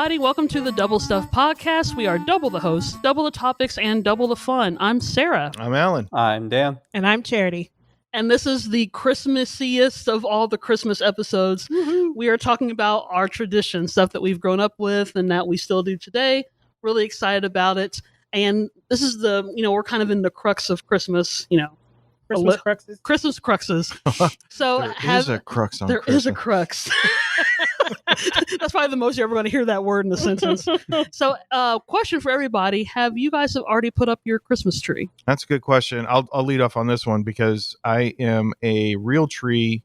everybody. Welcome to the Double Stuff Podcast. We are double the hosts, double the topics, and double the fun. I'm Sarah. I'm Alan. I'm Dan. And I'm Charity. And this is the Christmassiest of all the Christmas episodes. Woo-hoo. We are talking about our tradition, stuff that we've grown up with and that we still do today. Really excited about it. And this is we're kind of in the crux of Christmas, Christmas cruxes. Christmas cruxes. So There is a crux on There Christmas. is a crux. That's probably the most you're ever going to hear that word in a sentence. So, question for everybody: have you guys already put up your Christmas tree? That's a good question. I'll lead off on this one because I am a real tree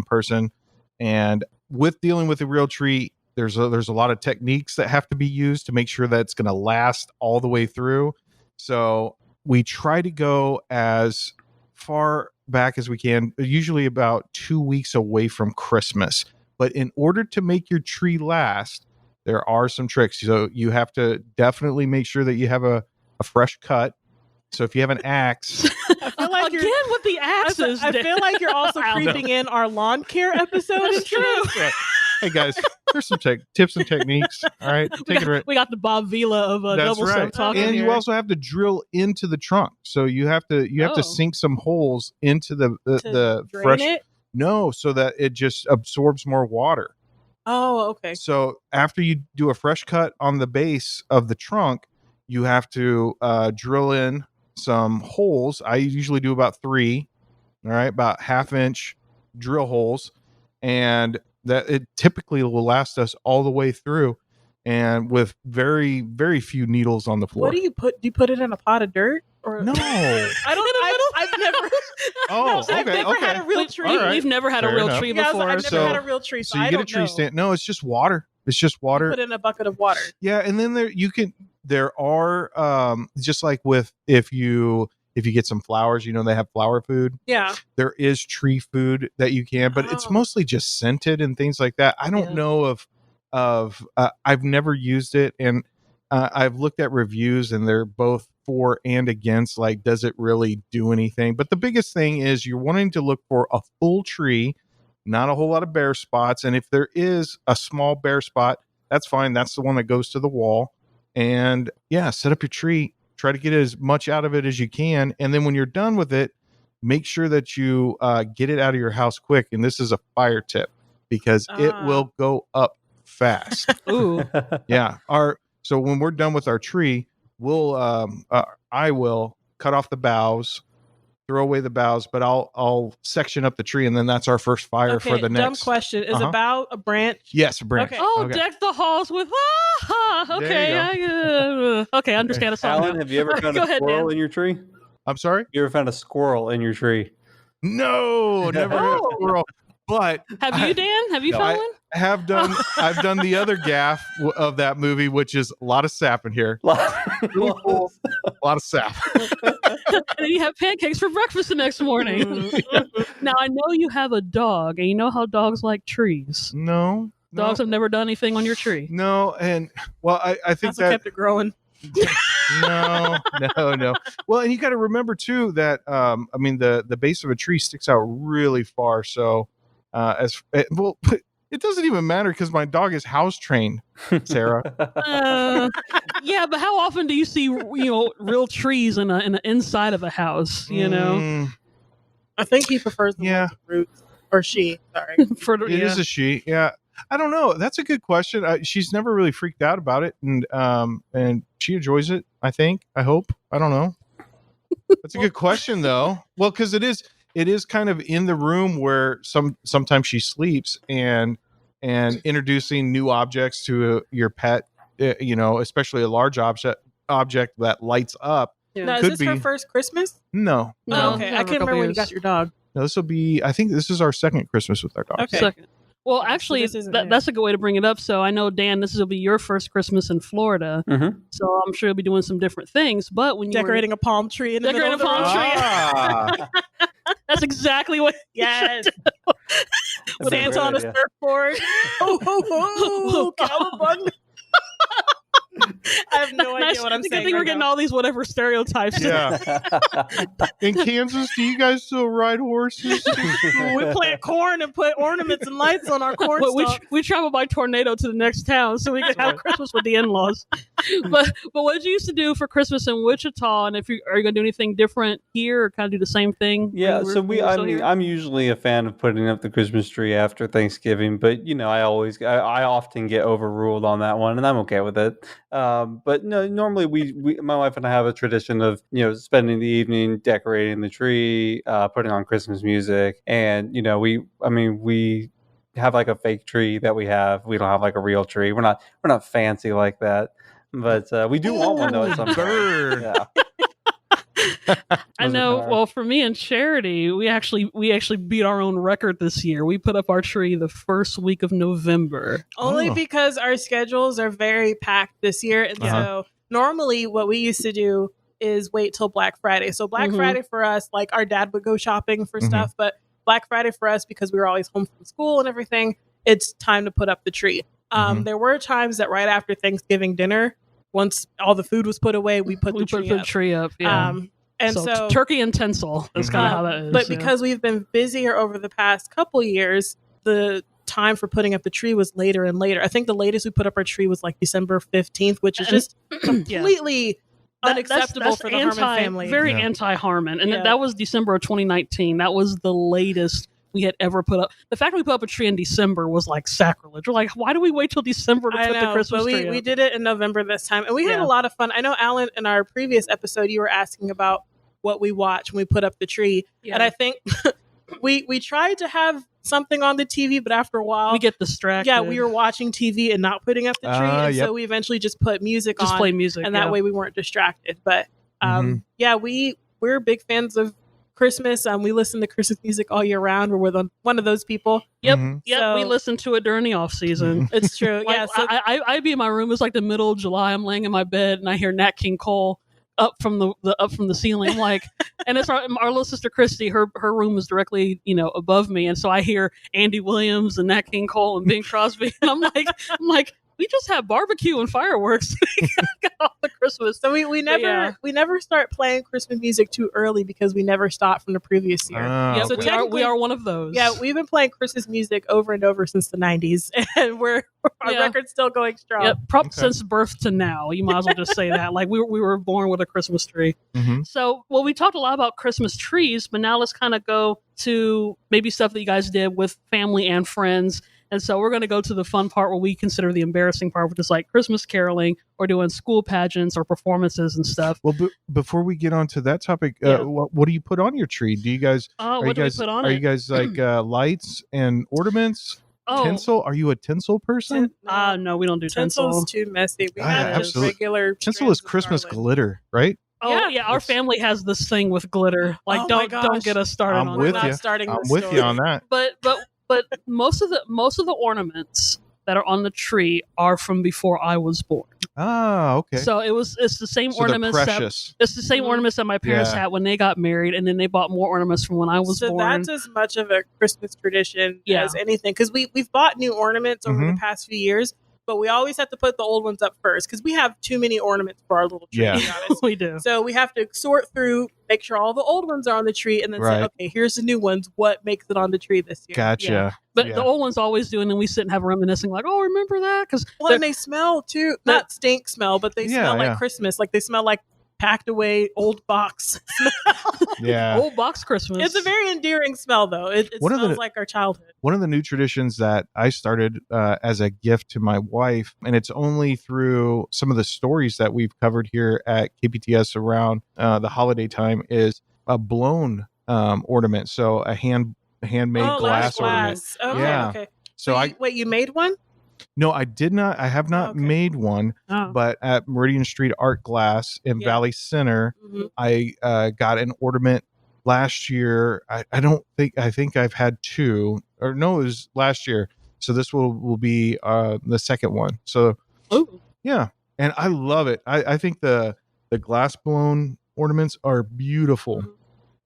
person, and with dealing with a real tree, there's a lot of techniques that have to be used to make sure that it's going to last all the way through. So we try to go as far back as we can, usually about 2 weeks away from Christmas. But in order to make your tree last, there are some tricks. So you have to definitely make sure that you have a fresh cut. So if you have an axe, I feel like Again with the axes. I feel like you're also creeping in our lawn care episode. That's and true. shit. hey guys, there's some tips and techniques. All right, take it right. We got the Bob Vila of That's Double Stuff right. talking And here. you also have to drill into the trunk. So you have to Oh. sink some holes into the To drain fresh. it? No, so that it just absorbs more water. Oh, okay. So after you do a fresh cut on the base of the trunk, you have to drill in some holes. I usually do about 3, all right, about 1/2 inch drill holes, and that it typically will last us all the way through, and with very, very few needles on the floor. What do you put? Do you put it in a pot of dirt? Or No. I don't. I've never. Oh, I've okay, never had okay. a real tree. All right. We've never had a Fair real enough. tree Yeah, I was before. like, I've never So- had a real tree, So so you I get a don't tree know. stand. No, it's just water. It's just water. Put it in a bucket of water. Yeah, and then there are just like with if you get some flowers, they have flower food. Yeah. There is tree food that you can, but it's Oh. mostly just scented and things like that. I don't Yeah. know of I've never used it, and I've looked at reviews and they're both for and against, like, does it really do anything? But the biggest thing is you're wanting to look for a full tree, not a whole lot of bare spots. And if there is a small bare spot, that's fine. That's the one that goes to the wall. And yeah, set up your tree, try to get as much out of it as you can. And then when you're done with it, make sure that you get it out of your house quick. And this is a fire tip because it Ah. will go up fast. Ooh. Yeah. So when we're done with our tree, I will cut off the boughs, throw away the boughs, but I'll section up the tree, and then that's our first fire Okay. for the Dumb next. question. Is Uh-huh. about a branch? Yes, a branch. Okay. Oh, Okay. deck the halls with okay. There you Okay, I understand a song. Alan, now. have you ever found Go a ahead, squirrel Dan. in your tree? I'm sorry. You ever found a squirrel in your tree? No, never had a Oh. squirrel. But Have you, Dan? Have you No, found one? I've done the other gaff of that movie, which is a lot of sap in here. A lot of sap. And then you have pancakes for breakfast the next morning. Now, I know you have a dog, and you know how dogs like trees. No. Dogs have never done anything on your tree. No, and well, I think That's what that kept it growing. no. Well, and you got to remember too that the base of a tree sticks out really far. So it doesn't even matter because my dog is house trained, Sarah. Yeah, but how often do you see real trees in the inside of a house? I think he prefers the Yeah. ones with roots. Or she. Sorry. For It is a she. Yeah. I don't know. That's a good question. She's never really freaked out about it, and she enjoys it. I think. I hope. I don't know. That's a good question, though. Well, because it is kind of in the room where sometimes she sleeps, and introducing new objects to your pet, especially a large object that lights up. Now, is Could this her be. first Christmas? No, No. Oh, okay. never I a can't couple remember when you years. got your dog. no. This will be. I think this is our second Christmas with our dog. Okay. Second. Well, So actually, this isn't it. that's a good way to bring it up. So I know, Dan, this will be your first Christmas in Florida. Mhm. So I'm sure you'll be doing some different things. But when you Decorating a palm tree in the middle of the Decorating a palm road. tree. Ah, that's exactly what. Yes. That's a Santa great on a idea. surfboard. Oh, cowabunga. I have no idea Nice. what I'm Good saying. thing we're right getting now. all these whatever stereotypes. Yeah. In Kansas, do you guys still ride horses to school? We plant corn and put ornaments and lights on our corn But stalk. we travel by tornado to the next town so we can have Christmas with the in-laws. but what did you used to do for Christmas in Wichita? And if you are you gonna do anything different here, or kind of do the same thing? Yeah, when so when were still here? I'm usually a fan of putting up the Christmas tree after Thanksgiving, but I often get overruled on that one, and I'm okay with it. But no, normally my wife and I have a tradition of spending the evening decorating the tree, putting on Christmas music, and we have like a fake tree that we have. We don't have like a real tree. We're not fancy like that, but we do want one though at some point. Bird. Yeah. I Was it know. hard? Well, for me and Charity, we actually beat our own record this year. We put up our tree the first week of November. Only Oh. because our schedules are very packed this year. And so normally what we used to do is wait till Black Friday. So Black Mhm. Friday for us, like our dad would go shopping for Mhm. stuff, but Black Friday for us, because we were always home from school and everything, it's time to put up the tree. There were times that right after Thanksgiving dinner, once all the food was put away, we put the tree the up. tree up. Yeah. And so turkey and tinsel. That's kind of how that is. but yeah. because we've been busier over the past couple years, the time for putting up the tree was later and later. I think the latest we put up our tree was like December 15th, which is And- just Yeah. completely unacceptable that's for the Harmon family. Very Yeah. anti-Harmon. And Yeah. that was December of 2019. That was the latest we had ever put up. The fact that we put up a tree in December was like sacrilege. We're like, why do we wait till December to I put the know, Christmas but tree we up? did it in November this time, and we had Yeah. a lot of fun. I know, Alan, in our previous episode, you were asking about what we watch when we put up the tree, Yeah. and I think we tried to have something on the TV, but after a while, we get distracted. yeah, we were watching TV and not putting up the tree, and Yep. so we eventually just put music just on, play music. and that yeah. way we weren't distracted. But Mhm. yeah, we're big fans of Christmas. We listen to Christmas music all year round. One of those people. Yep. Mhm. Yep. We So- listen to it during the off season. It's true. Like, Yeah. So I'd be in my room. It's like the middle of July. I'm laying in my bed and I hear Nat King Cole up from the ceiling. I'm like, and it's our little sister Christy. Her room is directly above me, and so I hear Andy Williams and Nat King Cole and Bing Crosby, and I'm like, we just have barbecue and fireworks. Got all the Christmas. So we never yeah. we never start playing Christmas music too early because we never stopped from the previous year. Ah, Yep, so okay. we technically- are one of those. Yeah, we've been playing Christmas music over and over since the 90s, and our Yeah. record's still going strong. Yep, Okay. since birth to now. You might as well just say that. Like we were born with a Christmas tree. Mhm. So, well, we talked a lot about Christmas trees, but now let's kind of go to maybe stuff that you guys did with family and friends. And so we're going to go to the fun part where we consider the embarrassing part, which is like Christmas caroling or doing school pageants or performances and stuff. Well, before we get on to that topic, Yeah. what do you put on your tree? Do you guys Oh, are you what do guys we put on are it? you guys like lights and ornaments? oh, Tinsel? Are you a tinsel person? no, we don't do Tinsel's tinsel. too messy. We Ah, have just absolutely. regular Tinsel is strands of Christmas garland. glitter, right? Oh, Yeah. yeah, our It's- family has this thing with glitter. Like, Oh my don't gosh. get us started I'm on with We're that. not you. starting I'm this with story. you on that. But most of the ornaments that are on the tree are from before I was born. Ah, okay. So it's the same So they're ornaments that precious. it's the same Mhm. ornaments that my parents Yeah. had when they got married, and then they bought more ornaments from when I was So born. that's as much of a Christmas tradition Yeah. as anything, because we've bought new ornaments over the Mhm. past few years, but we always have to put the old ones up first because we have too many ornaments for our little tree. Yeah. To be honest. we do. So we have to sort through, make sure all the old ones are on the tree, and then say, Right. okay, here's the new ones. What makes it on the tree this year? Gotcha. Yeah. But Yeah. the old ones always do, and then we sit and have reminiscing, like, oh, remember that? Because Well, and they smell too. Not stink smell, but they Yeah, smell like yeah. Christmas. Like they smell like packed away old box. Yeah. old box Christmas. It's a very endearing smell, though. It One of smells the- like our childhood. One of the new traditions that I started as a gift to my wife, and it's only through some of the stories that we've covered here at KPTS around the holiday time, is a blown ornament. So a handmade Oh, glass ornament. glass. Okay, Yeah. okay. So wait, you made one? no, I did not. I have not Okay. made one, Oh. but at Meridian Street Art Glass in Yeah. Valley Center, Mhm. I got an ornament last year. I think I've had two, or no, it was last year. So this will be the second one. So Ooh. yeah, and I love it. I think the glass blown ornaments are beautiful. Mhm.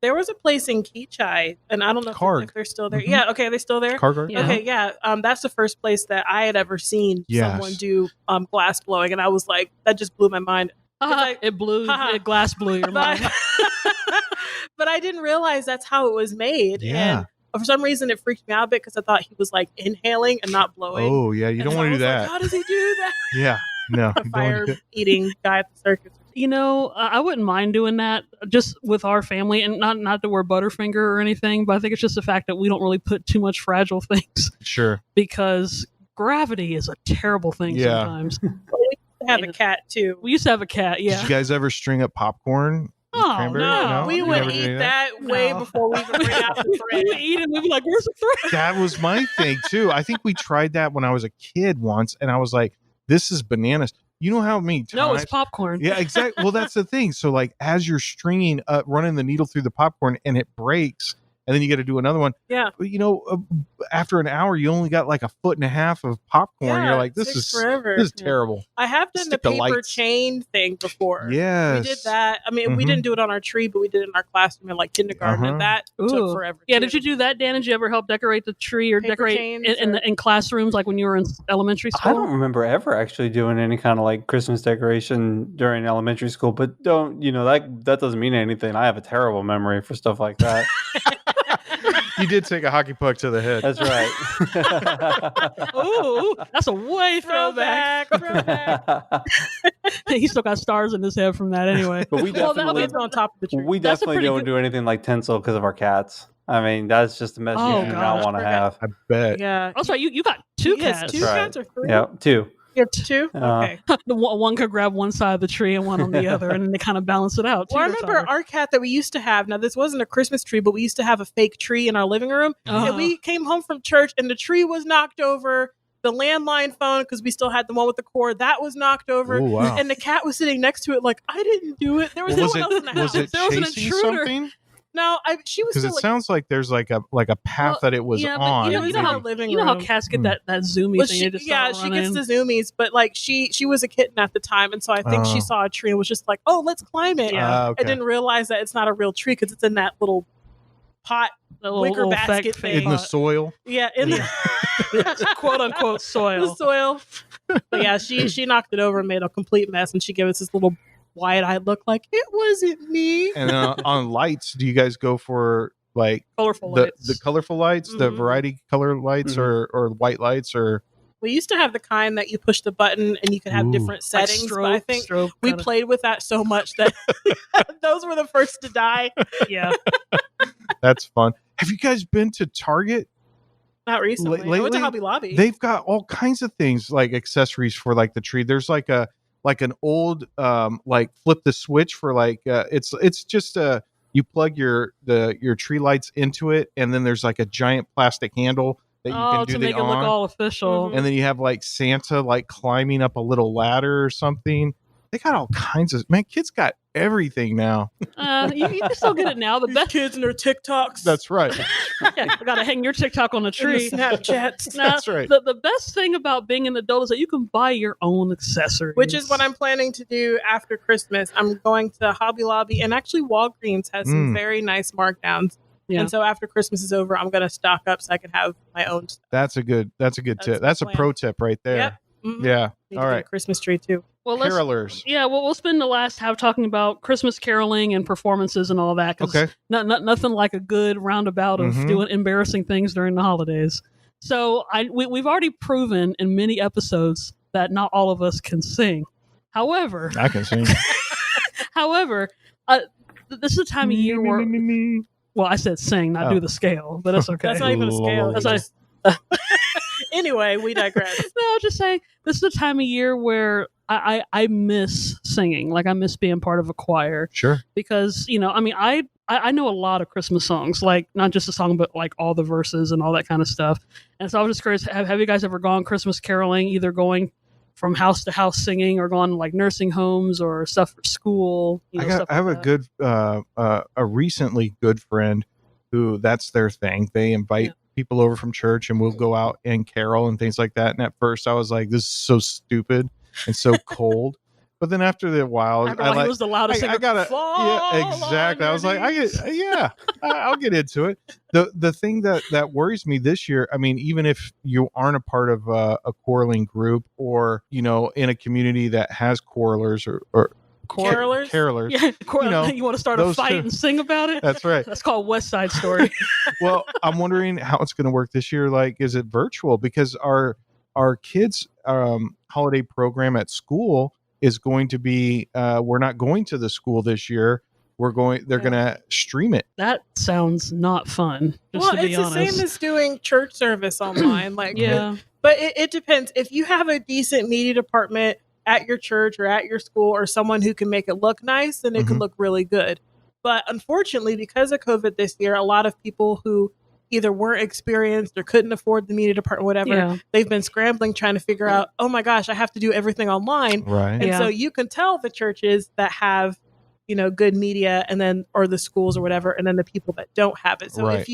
There was a place in Keachai, and I don't know if they're still there. Mhm. Yeah, okay, they're still there. Cargard. Yeah. Okay, yeah. That's the first place that I had ever seen Yes. someone do glass blowing, and I was like, that just blew my mind. It blew, haha. it glass blew your mind. But I didn't realize that's how it was made. Yeah. And for some reason, it freaked me out a bit because I thought he was like inhaling and not blowing. Oh yeah, you And don't so want I to do was like, that. how does he do that? Yeah, no, A you don't wanna do fire it. eating guy at the circus. You know, I wouldn't mind doing that just with our family, and not that we're Butterfinger or anything, but I think it's just the fact that we don't really put too much fragile things Sure. because gravity is a terrible thing Yeah. sometimes. I have a cat too. We used to have a cat, Did yeah. you guys ever string up popcorn? with Oh, cranberry? no. We You would never did eat that way No. before we even bring out the We thread. would eat it, we'd be like, where's the thread? That was my thing too. I think we tried that when I was a kid once, and I was like, "This is bananas." You know how many times? No, it's popcorn. Yeah, exactly. Well, that's the thing. So, like, as you're stringing, running the needle through the popcorn, and it breaks, and then you got to do another one. Yeah. You know, after an hour, you only got like a foot and a half of popcorn. Yeah, You're like, it this takes is forever. this is Yeah. terrible. I have done Stick the the paper lights. chain thing before. Yes, We did that. I mean, we Mhm. didn't do it on our tree, but we did it in our classroom in like kindergarten, Uh-huh. and that Ooh. took forever. Yeah, too. did you do that, Dan? Did you ever help decorate the tree or Paper decorate chains in classrooms like when you were in elementary I school? don't remember ever actually doing any kind of like Christmas decoration during elementary school, but don't that doesn't mean anything. I have a terrible memory for stuff like that. you did take a hockey puck to the head. That's right. Ooh, that's a way throwback. Throwback. He still got stars in his head from that anyway. But we Well, that definitely It's on top of the tree. we That's a definitely pretty don't good- do anything like tinsel because of our cats. I mean, that's just a mess Oh, you do gosh. not want to have. I bet. Yeah. Oh, sorry, you got two Yes, cats. two That's right. cats or three? Yeah, two. You have two? Uh, Okay. The one could grab one side of the tree and one on the other, and then they kind of balance it out. Well, I teeter-totter. remember our cat that we used to have. Now, this wasn't a Christmas tree, but we used to have a fake tree in our living room. Oh. And we came home from church, and the tree was knocked over. The landline phone, because we still had the one with the cord, that was knocked over. Oh wow. And the cat was sitting next to it, like, I didn't do it. There was Well, no one else in the house. was it There was an chasing intruder. something? No, she was Because still it like, sounds like there's like a path Well, that it was yeah, but on. you know it was how- in our maybe. living You know how room. cats get Hmm. that zoomy Well, thing. she, They just yeah, start she gets running. the zoomies, but like she was a kitten at the time, and so I think Oh. she saw a tree and was just like, "Oh, let's climb it." Yeah. Okay. I didn't realize that it's not a real tree because it's in that little pot. The wicker basket fake thing. in the soil. Yeah, in the quote unquote soil. the soil. But yeah, she knocked it over and made a complete mess, and she gave us this little wide-eyed look, like it wasn't me. And on lights, do you guys go for like Colorful the lights. colorful lights, the Mhm. variety color lights, Mhm. or white lights, or We used to have the kind that you push the button and you could have Ooh. different Like settings, strobe, but I think strobe we kinda- played with that so much that those were the first to die. Yeah. that's fun. Have you guys been to Target? Not recently. I went lately, to Hobby Lobby. They've got all kinds of things like accessories for like the tree. There's like an old like flip the switch for like it's just you plug your tree lights into it, and then there's like a giant plastic handle that you Oh, can do to the make it look on, all official. Mhm. and then you have like Santa like climbing up a little ladder or something. They got all kinds of kids got everything now. You can still get it now. The These best. kids and their TikToks. That's right. Yeah, you gotta hang your TikTok on the and the tree. Snapchats. Now, That's right. The best thing about being an adult is that you can buy your own accessories, Which is what I'm planning to do after Christmas. I'm going to Hobby Lobby, and actually Walgreens has some Mm. very nice markdowns. Yeah. And so after Christmas is over, I'm going to stock up so I can have my own stuff. That's a good That's tip. the That's a plan. pro tip right there. Yep. Mhm. Yeah. Need All to get right. a Christmas tree too. Well, let's. Carolers. Yeah, well, we'll spend the last half talking about Christmas caroling and performances and all that. 'Cause Okay. nothing like a good roundabout of Mhm. doing embarrassing things during the holidays. So we've already proven in many episodes that not all of us can sing. However, I can sing. this is a time of year where, well, I said sing, not Oh. do the scale, but that's okay. That's not even a scale. That's It's just- Anyway, we digress. No, just saying this is a time of year where I miss singing. Like I miss being part of a choir Sure. because I know a lot of Christmas songs, like not just a song, but like all the verses and all that kind of stuff. And so I was just curious, have you guys ever gone Christmas caroling, either going from house to house singing or gone like nursing homes or stuff for school? I stuff have like a that? good a recently good friend who that's their thing. They invite Yeah. people over from church and we'll go out and carol and things like that. And at first I was like, this is so stupid and so cold. But then after a while, After a while, he was the loudest singer. I gotta, Fall yeah, exactly. I was like, underneath. I'll get into it. The thing that worries me this year, I mean, even if you aren't a part of a quarreling group, or in a community that has quarrelers or carolers, Yeah, you want to start a those fight two. and sing about it? That's right. That's called West Side Story. Well, I'm wondering how it's going to work this year. Like, is it virtual? Because our kids' holiday program at school is going to be. We're not going to the school this year. They're going to stream it. That sounds not fun. Just Well, to be it's the honest. same as doing church service online. Like, Yeah. but it depends. If you have a decent media department at your church or at your school, or someone who can make it look nice, then it can look really good. But unfortunately, because of COVID this year, a lot of people who either weren't experienced or couldn't afford the media department, whatever, Yeah. they've been scrambling trying to figure out, oh my gosh, I have to do everything online. Right. And Yeah. so you can tell the churches that have, good media, and then, or the schools or whatever, and then the people that don't have it. So Right.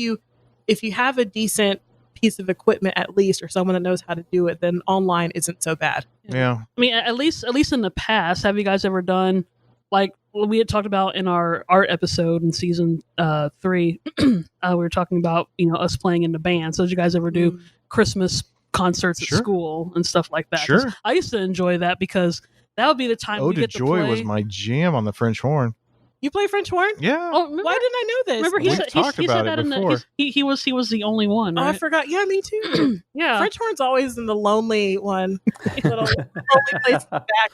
if you have a decent piece of equipment at least, or someone that knows how to do it, then online isn't so bad. Yeah. I mean, at least in the past, have you guys ever done, like we had talked about in our art episode in season 3? We were talking about us playing in the band. So did you guys ever do Christmas concerts at Sure. school and stuff like that? 'Cause Sure. I used to enjoy that because that would be the time Ode we to get to Joy play. was my jam on the French horn. You play French horn? Yeah. Oh, remember, Why didn't I know this? remember he We've said, talked he about said it that in before. he was the only one, Oh, I right? forgot. Yeah, me too. Yeah. French horn's always in the lonely one. Little lonely place in the back.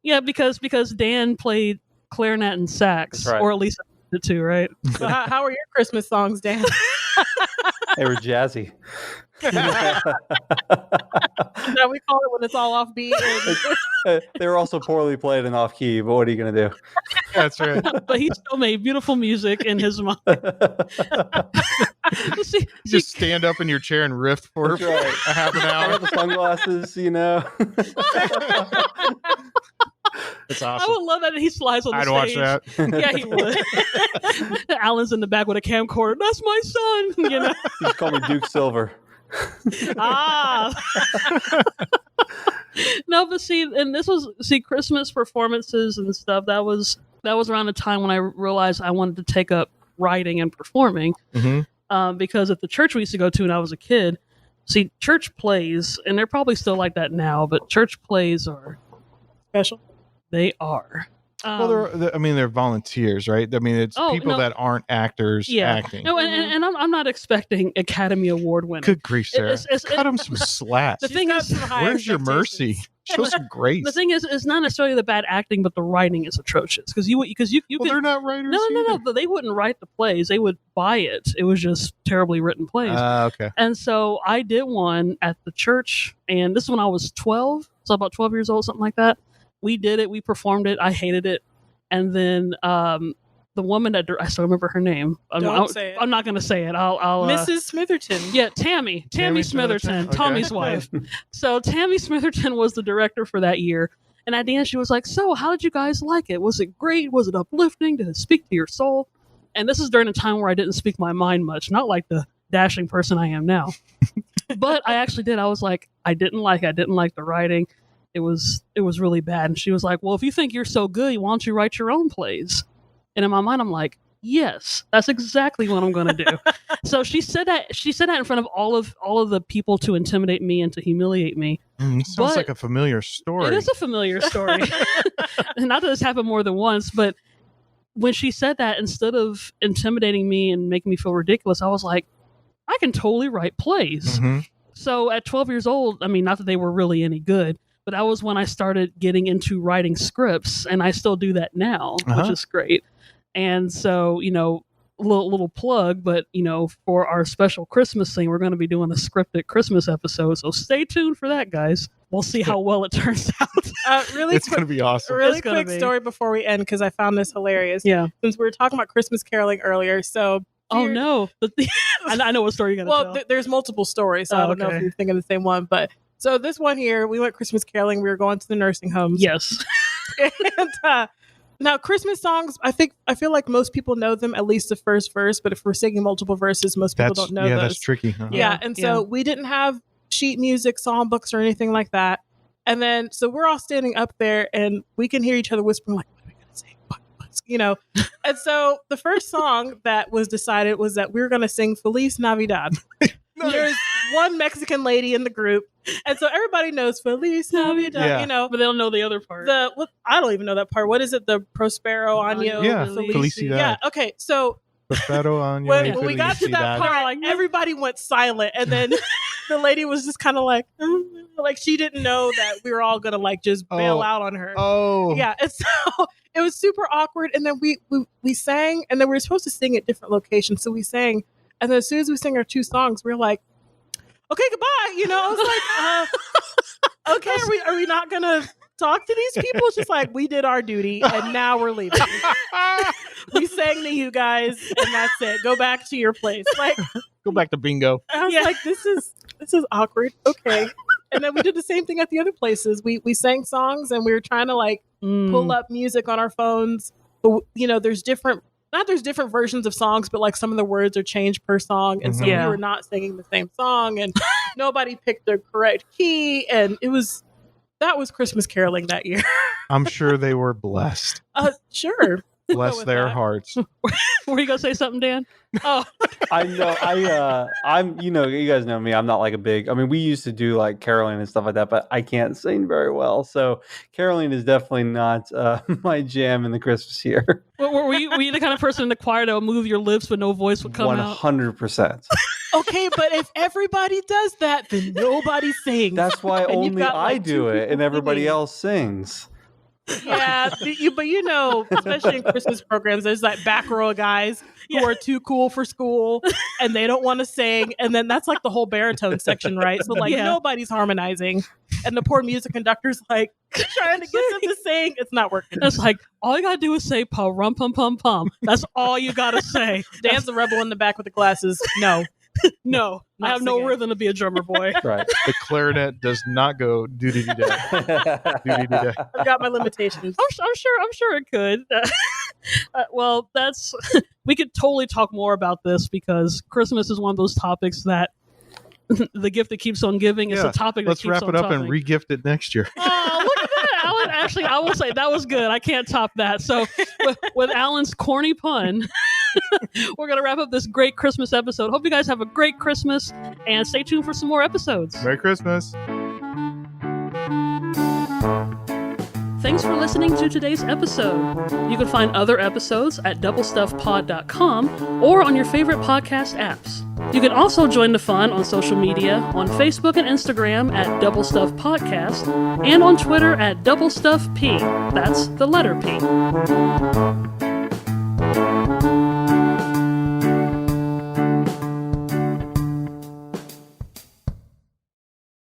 Yeah, because Dan played clarinet and sax, That's right. or at least the two, right? So how are your Christmas songs, Dan? They were jazzy. That we call it when it's all offbeat. They were also poorly played and off key, but what are you going to do? That's right. But he still made beautiful music in his mind. see, You just stand up in your chair and riff for That's right. a half an I hour. got the sunglasses, It's I awesome. would love that he slides on the I'd watch stage. that. Yeah, he would. Alan's in the back with a camcorder. That's my son. You just call me Duke Silver. Ah. No, but see, and this was Christmas performances and stuff. That was around the time when I realized I wanted to take up writing and performing. Mhm. Because at the church we used to go to when I was a kid, church plays, and they're probably still like that now, but church plays are Special. they are. Well, they're volunteers, right? I mean, it's Oh, people no. that aren't actors Yeah. acting. No, and I'm not expecting Academy Award winning. Good grief, Sarah. It's- Cut him some slack. The thing got is, some high Where's your mercy? expectations. Show some grace. the thing is, it's not necessarily the bad acting, but the writing is atrocious. Because you well, could, they're not writers. no, but they wouldn't write the plays; they would buy it. It was just terribly written plays. Okay. And so I did one at the church, and this is when I was 12, so about 12 years old, something like that. We did it. We performed it. I hated it. And then the woman that I still remember her name. Don't say it. I'm not going to say it. I'll Mrs. Smitherton. Yeah, Tammy Smitherton, Okay. Tommy's wife. So Tammy Smitherton was the director for that year. And at the end, she was like, "So, how did you guys like it? Was it great? Was it uplifting? Did it speak to your soul?" And this is during a time where I didn't speak my mind much, not like the dashing person I am now. But I actually did. I was like, I didn't like the writing. It was really bad. And she was like, "Well, if you think you're so good, why don't you write your own plays?" And in my mind, I'm like, yes, that's exactly what I'm going to do. So she said that in front of all of the people to intimidate me and to humiliate me. Sounds But like a familiar story. It is a familiar story. And not that this happened more than once, but when she said that, instead of intimidating me and making me feel ridiculous, I was like, I can totally write plays. Mhm. So at 12 years old, I mean, not that they were really any good, but that was when I started getting into writing scripts, and I still do that now, which is great. And so, little plug, but for our special Christmas thing, we're going to be doing a scripted Christmas episode. So stay tuned for that, guys. We'll see how well it turns out. Really It's going to be awesome. Really It's gonna quick be. story before we end, because I found this hilarious. Yeah. Since we were talking about Christmas caroling earlier, so Oh no! I know what story you're gonna tell. there's multiple stories, so I don't know if okay. you're thinking of the same one. But so this one here, we went Christmas caroling. We were going to the nursing homes. Yes. And now Christmas songs, I feel like most people know them, at least the first verse. But if we're singing multiple verses, most people don't know those. That's tricky. Huh? Yeah, and so we didn't have sheet music, songbooks, or anything like that. And then, so we're all standing up there and we can hear each other whispering, like, what are we going to sing? What's, you know? And so the first song that was decided was that we were going to sing Feliz Navidad. There's one Mexican lady in the group. And so everybody knows Feliz Navidad, Yeah. you know. But they don't know the other part. I don't even know that part. What is it? The Prospero Año? Yeah, Felicidad. Yeah, okay. So Prospero año when y we got to that felicidad. part, like, everybody went silent. And then the lady was just kind of like she didn't know that we were all going to like just bail out on her. Oh. Yeah. And so it was super awkward. And then we sang, and then we were supposed to sing at different locations. So we sang. And then as soon as we sang our 2 songs, we were like, okay, goodbye. You know, I was like, okay, are we not going to talk to these people? It's just like, we did our duty and now we're leaving. We sang to you guys and that's it. Go back to your place. Like, Go back to bingo. I was like, this is awkward. Okay. And then we did the same thing at the other places. We sang songs and we were trying to like pull up music on our phones. But, you know, there's different versions of songs, but like some of the words are changed per song. And so we were not singing the same song and nobody picked the correct key. And that was Christmas caroling that year. I'm sure they were blessed. Sure. Bless with their that. hearts. Were you gonna say something, Dan? Oh, I know. I'm. You know, you guys know me. I'm not like a big. I mean, we used to do like caroling and stuff like that, but I can't sing very well. So caroling is definitely not my jam in the Christmas year. Were you the kind of person in the choir that would move your lips but no voice would come out? 100%. okay. But if everybody does that, then nobody sings. That's why And you've only got, I like, do 2 it, and people everybody singing. else sings. Yeah, but you know, especially in Christmas programs, there's like back row guys who are too cool for school and they don't want to sing, and then that's like the whole baritone section, right? So like nobody's harmonizing, and the poor music conductor's like trying to get them to sing. It's not working. It's like all you gotta do is say "pa rum pum pum pum." That's all you gotta say. Dan's the rebel in the back with the glasses. No, I have no rhythm to be a drummer boy. Right. The clarinet does not go doo-doo-doo-dah. Doo-doo-doo-dah. I've got my limitations. I'm sure it could. Well, we could totally talk more about this because Christmas is one of those topics that the gift that keeps on giving is a topic that Let's keeps wrap on it up topping. and re-gift it next year. Oh, look at that. Alan, actually, I will say that was good. I can't top that. So with Alan's corny pun, we're going to wrap up this great Christmas episode. Hope you guys have a great Christmas and stay tuned for some more episodes. Merry Christmas. Thanks for listening to today's episode. You can find other episodes at doublestuffpod.com or on your favorite podcast apps. You can also join the fun on social media on Facebook and Instagram at Double Stuff Podcast and on Twitter at Double Stuff P. That's the letter P.